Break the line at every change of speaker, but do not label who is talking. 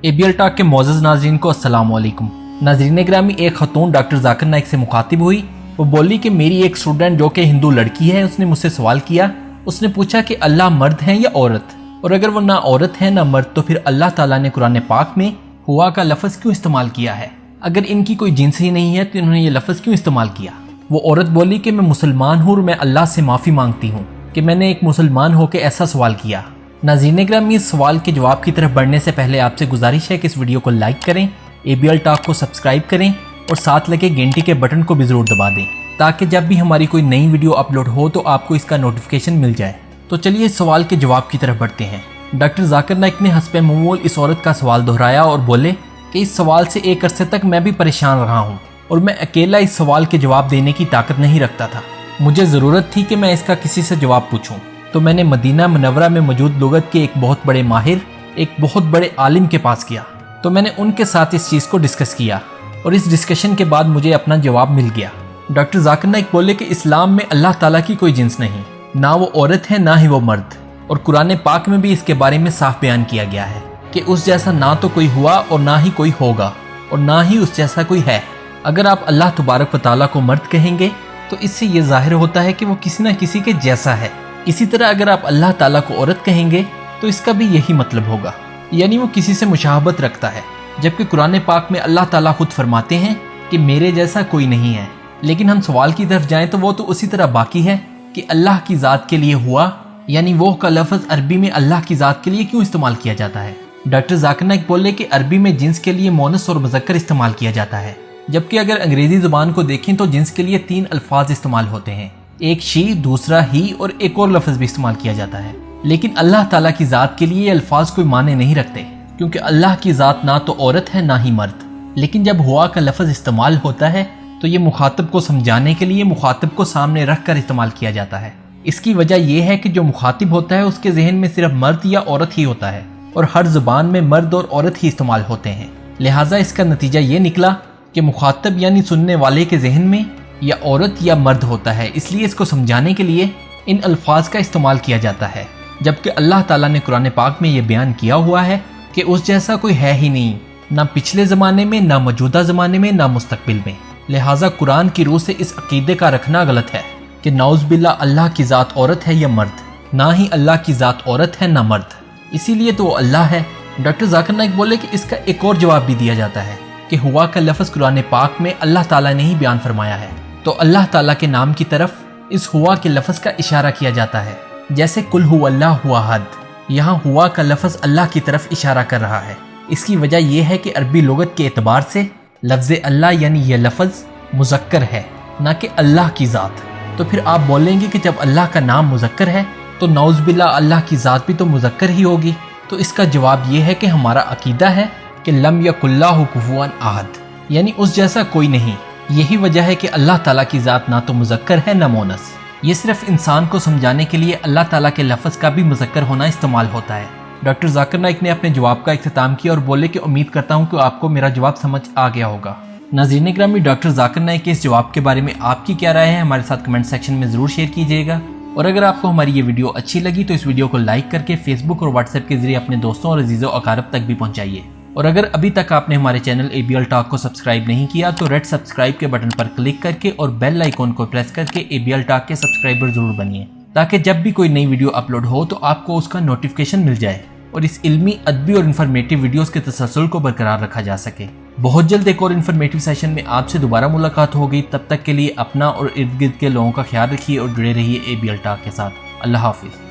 ABL talk के मोअज़्ज़ज़ नाज़रीन को अस्सलाम वालेकुम। नाज़रीन ग्रामी, एक खतून डॉक्टर ज़ाकिर नाइक से मुखातिब हुई। वो बोली कि मेरी एक स्टूडेंट जो कि हिंदू लड़की है, उसने मुझसे सवाल किया। उसने पूछा कि अल्लाह मर्द है या औरत, और अगर वो ना औरत है ना मर्द तो फिर अल्लाह ताला ने कुरान पाक में हुआ का लफ्ज़ क्यों इस्तेमाल किया है? अगर इनकी कोई जिन्स ही नहीं है तो इन्होंने ये लफ्ज़ क्यों इस्तेमाल किया? वो औरत बोली कि मैं मुसलमान हूँ और मैं अल्लाह से माफ़ी मांगती हूँ कि मैंने एक मुसलमान होकर ऐसा सवाल किया। नाज़रीन ग्रामी, इस सवाल के जवाब की तरफ बढ़ने से पहले आपसे गुजारिश है कि इस वीडियो को लाइक करें, ABL टॉक को सब्सक्राइब करें और साथ लगे घंटी के बटन को भी ज़रूर दबा दें ताकि जब भी हमारी कोई नई वीडियो अपलोड हो तो आपको इसका नोटिफिकेशन मिल जाए। तो चलिए इस सवाल के जवाब की तरफ बढ़ते हैं। डॉक्टर ज़ाकिर नाइक ने हस्बे मामूल इस औरत का सवाल दोहराया और बोले कि इस सवाल से एक अरसे तक मैं भी परेशान रहा हूँ और मैं अकेला इस सवाल के जवाब देने की ताकत नहीं रखता था। मुझे ज़रूरत थी कि मैं इसका किसी से जवाब पूछूं, तो मैंने मदीना मुनव्वरा में मौजूद लुगत के एक बहुत बड़े माहिर, एक बहुत बड़े आलिम के पास गया। तो मैंने उनके साथ इस चीज़ को डिस्कस किया और इस डिस्कशन के बाद मुझे अपना जवाब मिल गया। डॉक्टर ज़ाकिर नाइक बोले कि इस्लाम में अल्लाह ताला की कोई जिन्स नहीं, ना वो औरत है ना ही वो मर्द, और कुरान पाक में भी इसके बारे में साफ बयान किया गया है कि उस जैसा ना तो कोई हुआ और ना ही कोई होगा और ना ही उस जैसा कोई है। अगर आप अल्लाह तबारक व तआला को मर्द कहेंगे तो इससे ये जाहिर होता है कि वो किसी न किसी के जैसा है। इसी तरह अगर आप अल्लाह ताला को औरत कहेंगे तो इसका भी यही मतलब होगा, यानी वो किसी से मुशाहबत रखता है। जबकि कुरान पाक में अल्लाह ताला खुद फरमाते हैं कि मेरे जैसा कोई नहीं है। लेकिन हम सवाल की तरफ जाएं तो वो तो उसी तरह बाकी है कि अल्लाह की ज़ात के लिए हुआ, यानी वो का लफ्ज़ अरबी में अल्लाह की ज़ात के लिए क्यों इस्तेमाल किया जाता है। डॉक्टर ज़ाकिर नाइक बोले कि अरबी में जिन्स के लिए मोनस और मुज़क्कर इस्तेमाल किया जाता है, जबकि अगर अंग्रेज़ी ज़ुबान को देखें तो जिन्स के लिए 3 अल्फाज इस्तेमाल होते हैं, एक शी, दूसरा ही और एक और लफ्ज़ भी इस्तेमाल किया जाता है। लेकिन अल्लाह ताला की ज़ात के लिए ये अल्फाज कोई माने नहीं रखते, क्योंकि अल्लाह की ज़ात ना तो औरत है ना ही मर्द। लेकिन जब हुआ का लफ्ज़ इस्तेमाल होता है तो ये मुखातिब को समझाने के लिए मुखातिब को सामने रख कर इस्तेमाल किया जाता है। इसकी वजह यह है कि जो मुखातिब होता है उसके जहन में सिर्फ मर्द या औरत ही होता है और हर ज़ुबान में मर्द और औरत ही इस्तेमाल होते हैं। लिहाजा इसका नतीजा ये निकला कि मुखातिब यानी सुनने वाले के जहन में या औरत या मर्द होता है, इसलिए इसको समझाने के लिए इन अल्फाज का इस्तेमाल किया जाता है। जबकि अल्लाह ताला ने कुरान पाक में ये बयान किया हुआ है कि उस जैसा कोई है ही नहीं, ना पिछले ज़माने में, ना मौजूदा ज़माने में, ना मुस्तकबिल में। लिहाजा कुरान की रूह से इस अकीदे का रखना गलत है कि नाउज़ बिल्लाह अल्लाह की ज़ात औरत है या मर्द, ना ही अल्लाह की ज़ात औरत है ना मर्द, इसीलिए तो वो अल्लाह है। डॉक्टर ज़ाकिर नाइक बोले कि इसका एक और जवाब भी दिया जाता है कि हुआ का लफ्ज़ कुरान पाक में अल्लाह ताला ने ही बयान फरमाया है, तो अल्लाह ताला के नाम की तरफ इस हुआ के लफ्ज़ का इशारा किया जाता है। जैसे कुल हुवल्लाहु अहद, यहाँ हुआ का लफ्ज़ अल्लाह की तरफ इशारा कर रहा है। इसकी वजह यह है कि अरबी लुगत के एतबार से लफ्ज़ अल्लाह यानी यह लफ्ज़ मुज़क्कर है, ना कि अल्लाह की ज़ात। तो फिर आप बोलेंगे कि जब अल्लाह का नाम मुज़क्कर है तो नाउज़ बिल्लाह अल्लाह की ज़ात भी तो मुज़क्कर ही होगी। तो इसका जवाब ये है कि हमारा अकीदा है कि लम यकुल्लाहु कुफुवन अहद, यानी उस जैसा कोई नहीं। यही वजह है कि अल्लाह ताला की ज़ात ना तो मुज़क्कर है ना मोनस। ये सिर्फ इंसान को समझाने के लिए अल्लाह ताला के लफ्ज़ का भी मुज़क्कर होना इस्तेमाल होता है। डॉक्टर ज़ाकिर नाइक ने अपने जवाब का इख्तिताम किया और बोले कि उम्मीद करता हूँ कि आपको मेरा जवाब समझ आ गया होगा। नाज़रीन ग्रामी, डॉक्टर ज़ाकिर नाइक के इस जवाब के बारे में आपकी क्या राय है हमारे साथ कमेंट सेक्शन में ज़रूर शेयर कीजिएगा। और अगर आपको हमारी ये वीडियो अच्छी लगी तो इस वीडियो को लाइक करके फेसबुक और व्हाट्सएप के जरिए अपने दोस्तों और अजीज़ों अकारब तक भी पहुँचाइए। और अगर अभी तक आपने हमारे चैनल ABL टॉक को सब्सक्राइब नहीं किया तो रेड सब्सक्राइब के बटन पर क्लिक करके और बेल आइकॉन को प्रेस करके ABL टॉक के सब्सक्राइबर जरूर बनिए, ताकि जब भी कोई नई वीडियो अपलोड हो तो आपको उसका नोटिफिकेशन मिल जाए और इस इल्मी, अदबी और इन्फॉर्मेटिव वीडियोस के तसलसल को बरकरार रखा जा सके। बहुत जल्द एक और इन्फॉर्मेटिव सेशन में आपसे दोबारा मुलाकात होगी। तब तक के लिए अपना और इर्द गिर्द के लोगों का ख्याल रखिए और जुड़े रहिए ABL टॉक के साथ। अल्लाह हाफिज़।